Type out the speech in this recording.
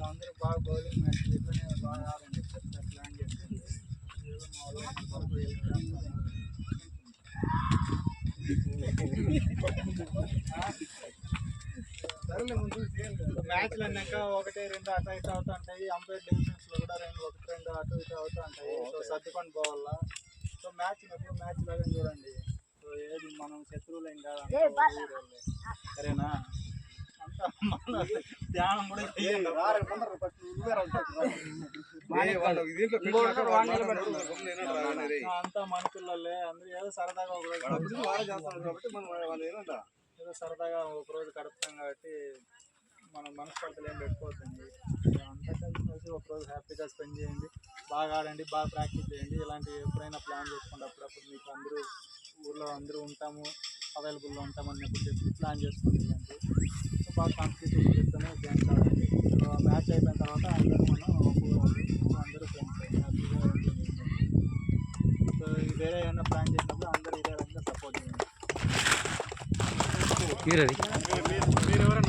అందరూ బాగా bowling match ఇట్లనే బాగా ఆడండి ప్లాన్ చేస్తుంది. మ్యాచ్లు అన్నాక 1-2 అటు ఇటు అవుతూ ఉంటాయి. అంపైర్ డివిజన్స్ లో కూడా 1-2 అటు ఇటు అవుతూ ఉంటాయి. సో సర్దుకొని పోవాలా. సో మ్యాచ్ లాగా చూడండి. సో ఏది మనం శత్రువులేం కాదు, సరేనా? అంతా మన ధ్యానం కూడా అంతా మన పిల్లలే. అందరూ ఏదో సరదాగా ఒకరోజు గడుపుతాం కాబట్టి మనం మనస్పర్ధలు ఏం పెట్టుకోవద్దండి. అంతా కలిసి ఒకరోజు హ్యాపీగా స్పెండ్ చేయండి, బాగా ఆడండి, బాగా ప్రాక్టీస్ చేయండి. ఇలాంటివి ఎప్పుడైనా ప్లాన్ చేసుకోండి. అప్పుడప్పుడు మీకు ఊళ్ళో అందరూ ఉంటాము, అవైలబుల్లో ఉంటాం అన్నప్పుడు చెప్పి ప్లాన్ చేసుకోండి. ఇలాంటి సో బాగా కాంపిటేటివ్ చెప్తానే గేమ్స్ ఆడండి. సో మ్యాచ్ అయిపోయిన తర్వాత అందరూ అందరూ ఫ్రెండ్స్ హ్యాపీగా ఎంజాయ్ చేయండి. సో వేరే ఏమైనా ప్లాన్ చేసినప్పుడు అందరూ ఇదే విధంగా సపోర్ట్ చేయండి.